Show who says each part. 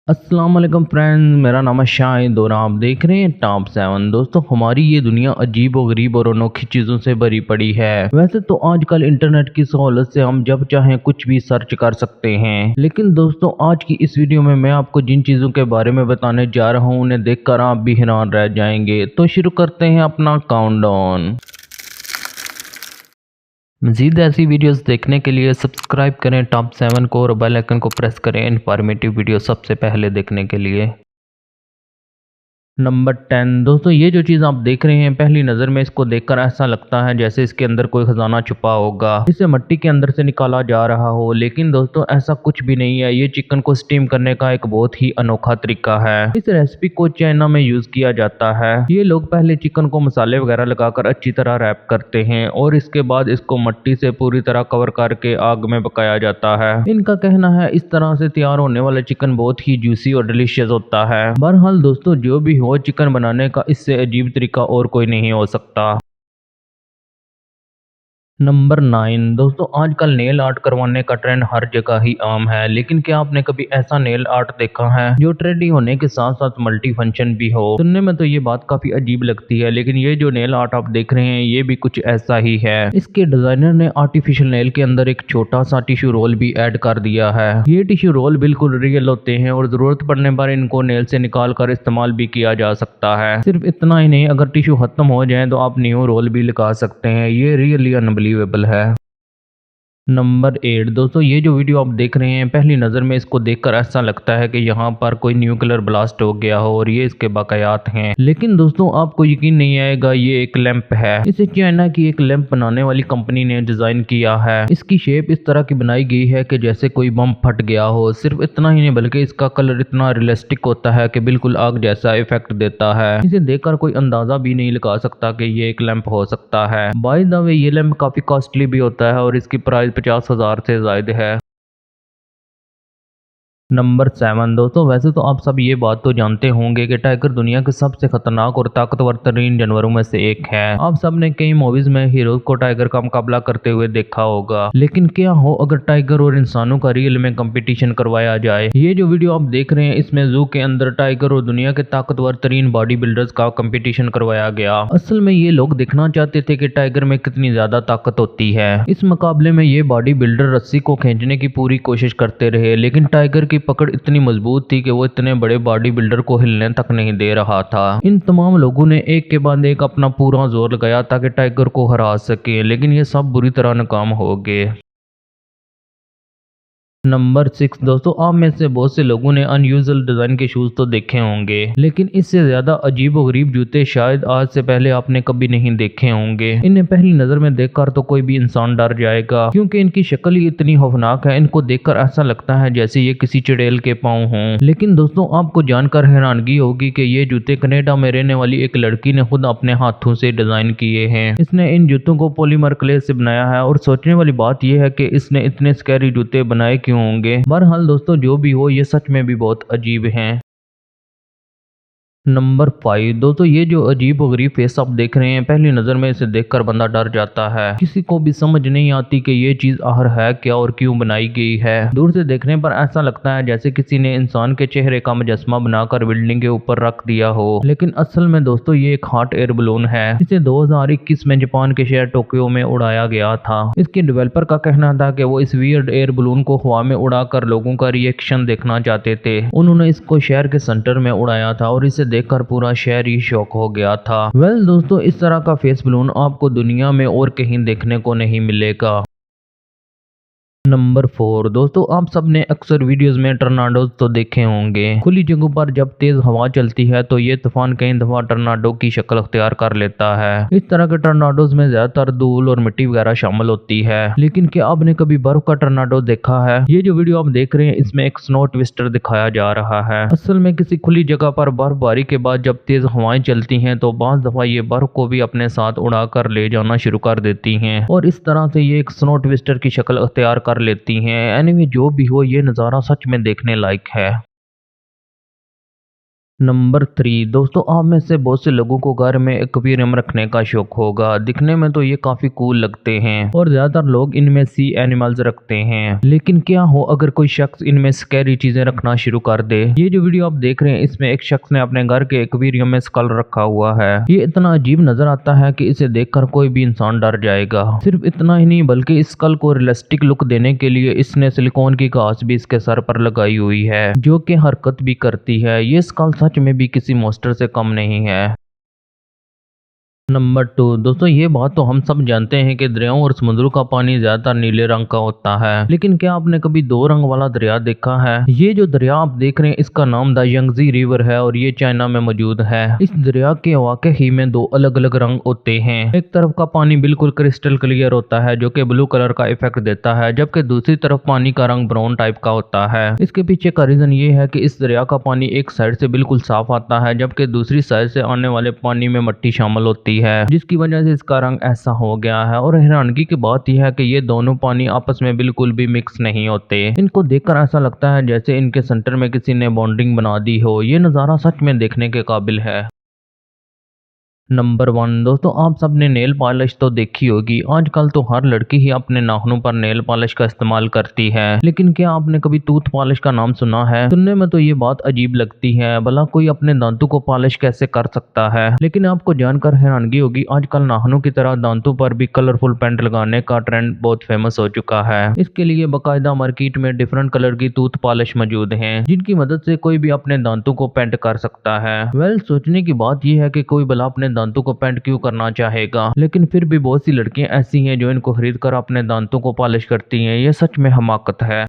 Speaker 1: अस्सलाम वालेकुम फ्रेंड्स, मेरा नाम है शाहिद और आप देख रहे हैं टॉप 7। दोस्तों, हमारी ये दुनिया अजीब व गरीब और अनोखी चीज़ों से भरी पड़ी है। वैसे तो आजकल इंटरनेट की सहूलत से हम जब चाहें कुछ भी सर्च कर सकते हैं, लेकिन दोस्तों आज की इस वीडियो में मैं आपको जिन चीज़ों के बारे में बताने जा रहा हूँ उन्हें देखकर आप भी हैरान रह जाएंगे। तो शुरू करते हैं अपना काउंटडाउन। मज़ीद ऐसी वीडियोस देखने के लिए सब्सक्राइब करें टॉप 7 को और बेल आइकन को प्रेस करें इन्फॉर्मेटिव वीडियो सबसे पहले देखने के लिए। नंबर 10। दोस्तों, ये जो चीज़ आप देख रहे हैं, पहली नज़र में इसको देखकर ऐसा लगता है जैसे इसके अंदर कोई खजाना छुपा होगा, इसे मिट्टी के अंदर से निकाला जा रहा हो। लेकिन दोस्तों ऐसा कुछ भी नहीं है। ये चिकन को स्टीम करने का एक बहुत ही अनोखा तरीका है। इस रेसिपी को चाइना में यूज किया जाता है। ये लोग पहले चिकन को मसाले वगैरह लगाकर अच्छी तरह रैप करते हैं और इसके बाद इसको मिट्टी से पूरी तरह कवर करके आग में पकाया जाता है। इनका कहना है इस तरह से तैयार होने वाला चिकन बहुत ही जूसी और डिलीशियस होता है। बहरहाल दोस्तों, जो भी हो, चिकन बनाने का इससे अजीब तरीका और कोई नहीं हो सकता। नंबर 9। दोस्तों, आजकल नेल आर्ट करवाने का ट्रेंड हर जगह ही आम है, लेकिन क्या आपने कभी ऐसा नेल आर्ट देखा है जो ट्रेंडी होने के साथ साथ मल्टी फंक्शन भी हो? सुनने में तो ये बात काफी अजीब लगती है, लेकिन ये जो नेल आर्ट आप देख रहे हैं ये भी कुछ ऐसा ही है। इसके डिजाइनर ने आर्टिफिशियल नेल के अंदर एक छोटा सा टिश्यू रोल भी ऐड कर दिया है। ये टिश्यू रोल बिल्कुल रियल होते हैं और जरूरत पड़ने पर इनको नेल से निकाल कर इस्तेमाल भी किया जा सकता है। सिर्फ इतना ही नहीं, अगर टिश्यू खत्म हो जाए तो आप न्यू रोल भी लगा सकते हैं। ये रियली अनबिलीवेबल है। नंबर 8। दोस्तों, ये जो वीडियो आप देख रहे हैं, पहली नज़र में इसको देखकर ऐसा लगता है कि यहाँ पर कोई न्यूक्लियर ब्लास्ट हो गया हो और ये इसके बाकायात हैं। लेकिन दोस्तों आपको यकीन नहीं आएगा, ये एक लैंप है। इसे चाइना की एक लैंप बनाने वाली कंपनी ने डिजाइन किया है। इसकी शेप इस तरह की बनाई गई है कि जैसे कोई बम फट गया हो। सिर्फ इतना ही नहीं बल्कि इसका कलर इतना रियलिस्टिक होता है कि बिल्कुल आग जैसा इफेक्ट देता है। इसे देखकर कोई अंदाजा भी नहीं लगा सकता कि ये एक लैंप हो सकता है। बाय द वे, ये लैंप काफी कॉस्टली भी होता है और इसकी प्राइस 50,000 से ज्यादा है। नंबर 7। दोस्तों, वैसे तो आप सब ये बात तो जानते होंगे कि टाइगर दुनिया के सबसे खतरनाक और ताकतवर तरीन जानवरों में से एक है। आप सब ने कई मूवीज में हीरोज को टाइगर का मुकाबला करते हुए देखा होगा। लेकिन क्या हो अगर टाइगर और इंसानों का रियल में कंपटीशन करवाया जाए? ये जो वीडियो आप देख रहे हैं, इसमें जू के अंदर टाइगर और दुनिया के ताकतवर तरीन बॉडी बिल्डर्स का कंपटीशन करवाया गया। असल में ये लोग दिखना चाहते थे कि टाइगर में कितनी ज्यादा ताकत होती है। इस मुकाबले में ये बॉडी बिल्डर रस्सी को खींचने की पूरी कोशिश करते रहे, लेकिन टाइगर की पकड़ इतनी मजबूत थी कि वो इतने बड़े बॉडी बिल्डर को हिलने तक नहीं दे रहा था। इन तमाम लोगों ने एक के बाद एक अपना पूरा जोर लगाया ताकि टाइगर को हरा सके, लेकिन ये सब बुरी तरह नाकाम हो गए। नंबर 6। दोस्तों, आप में से बहुत से लोगों ने अनयूजुअल डिजाइन के शूज तो देखे होंगे, लेकिन इससे ज्यादा अजीब और गरीब जूते शायद आज से पहले आपने कभी नहीं देखे होंगे। इन्हें पहली नजर में देखकर तो कोई भी इंसान डर जाएगा, क्योंकि इनकी शक्ल ही इतनी खौफनाक है। इनको देखकर ऐसा लगता है जैसे ये किसी चुड़ैल के पांव हों। लेकिन दोस्तों, आपको जानकर हैरानगी होगी कि ये जूते कनाडा में रहने वाली एक लड़की ने खुद अपने हाथों से डिजाइन किए हैं। इसने इन जूतों को पॉलीमर क्ले से बनाया है और सोचने वाली बात यह है कि इसने इतने स्कैरी जूते बनाए क्यों होंगे। बहरहाल दोस्तों, जो भी हो, ये सच में भी बहुत अजीब हैं। नंबर 5। दोस्तों, ये जो अजीब और गरीब फेस आप देख रहे हैं, पहली नजर में इसे देखकर बंदा डर जाता है। किसी को भी समझ नहीं आती कि ये चीज आखिर है क्या और क्यों बनाई गई है। दूर से देखने पर ऐसा लगता है जैसे किसी ने इंसान के चेहरे का मुजस्मा बनाकर बिल्डिंग के ऊपर रख दिया हो, लेकिन असल में दोस्तों ये एक हॉट एयर बलून है। इसे 2021 में जापान के शहर टोक्यो में उड़ाया गया था। इसके डेवलपर का कहना था कि वो इस वियर्ड एयर बलून को हवा में उड़ाकर लोगों का रिएक्शन देखना चाहते थे। उन्होंने इसको शहर के सेंटर में उड़ाया था और इसे देखकर पूरा शहर ही शॉक हो गया था। दोस्तों, इस तरह का फेस बलून आपको दुनिया में और कहीं देखने को नहीं मिलेगा। नंबर 4। दोस्तों, आप सबने अक्सर वीडियोस में टर्नाडोज तो देखे होंगे। खुली जगहों पर जब तेज हवा चलती है तो ये तूफान कई दफा टर्नाडो की शक्ल अख्तियार कर लेता है। इस तरह के टर्नाडोज में ज्यादातर धूल और मिट्टी वगैरह शामिल होती है। लेकिन क्या आपने कभी बर्फ का टर्नाडो देखा है? ये जो वीडियो आप देख रहे हैं, इसमें एक स्नो ट्विस्टर दिखाया जा रहा है। असल में किसी खुली जगह पर बर्फबारी के बाद जब तेज हवाएं चलती हैं तो बाज़ दफा ये बर्फ को भी अपने साथ उड़ाकर ले जाना शुरू कर देती हैं और इस तरह से ये एक स्नो ट्विस्टर की शक्ल अख्तियार कर लेती हैं। एनीवे, जो भी हो, ये नज़ारा सच में देखने लायक है। नंबर 3 दोस्तों, आप में से बहुत से लोगों को घर में एक्वेरियम रखने का शौक होगा। दिखने में तो ये काफी कूल लगते हैं और ज्यादातर लोग इनमें सी एनिमल्स रखते हैं। लेकिन क्या हो अगर कोई शख्स इनमें स्कैरी चीजें रखना शुरू कर दे। ये जो वीडियो आप देख रहे हैं इसमें एक शख्स ने अपने घर के एक्वेरियम में स्कल रखा हुआ है। ये इतना अजीब नजर आता है कि इसे देखकर कोई भी इंसान डर जाएगा। सिर्फ इतना ही नहीं बल्कि इस स्कल को रियलिस्टिक लुक देने के लिए इसने सिलिकॉन की घास भी इसके सर पर लगाई हुई है जो कि हरकत भी करती है। ये स्कल सच में भी किसी मॉन्स्टर से कम नहीं है। नंबर 2 दोस्तों, ये बात तो हम सब जानते हैं कि दरियाओं और समुद्रों का पानी ज्यादातर नीले रंग का होता है। लेकिन क्या आपने कभी दो रंग वाला दरिया देखा है? ये जो दरिया आप देख रहे हैं इसका नाम द यंगजी रिवर है और ये चाइना में मौजूद है। इस दरिया के वाकई ही में दो अलग अलग रंग होते हैं। एक तरफ का पानी बिल्कुल क्रिस्टल क्लियर होता है जो कि ब्लू कलर का इफेक्ट देता है, जबकि दूसरी तरफ पानी का रंग ब्राउन टाइप का होता है। इसके पीछे का रीजन ये है कि इस दरिया का पानी एक साइड से बिल्कुल साफ आता है जबकि दूसरी साइड से आने वाले पानी में मिट्टी शामिल होती है, जिसकी वजह से इसका रंग ऐसा हो गया है। और हैरानगी की बात यह है कि ये दोनों पानी आपस में बिल्कुल भी मिक्स नहीं होते। इनको देखकर ऐसा लगता है जैसे इनके सेंटर में किसी ने बॉन्डिंग बना दी हो। ये नज़ारा सच में देखने के काबिल है। नंबर 1 दोस्तों, आप सबने नेल पॉलिश तो देखी होगी। आजकल तो हर लड़की ही अपने नाखूनों पर नेल पॉलिश का इस्तेमाल करती है। लेकिन क्या आपने कभी टूथ पॉलिश का नाम सुना है? सुनने में तो ये बात अजीब लगती है, भला कोई अपने दांतों को पॉलिश कैसे कर सकता है। लेकिन आपको जानकर हैरानगी होगी, आजकल नाखूनों की तरह दांतों पर भी कलरफुल पेंट लगाने का ट्रेंड बहुत फेमस हो चुका है। इसके लिए बाकायदा मार्केट में डिफरेंट कलर की टूथ पॉलिश मौजूद है जिनकी मदद से कोई भी अपने दांतों को पेंट कर सकता है। सोचने की बात यह है कि कोई भला अपने दांतों को पेंट क्यों करना चाहेगा। लेकिन फिर भी बहुत सी लड़कियां ऐसी हैं जो इनको खरीद कर अपने दांतों को पॉलिश करती हैं। ये सच में हमाकत है।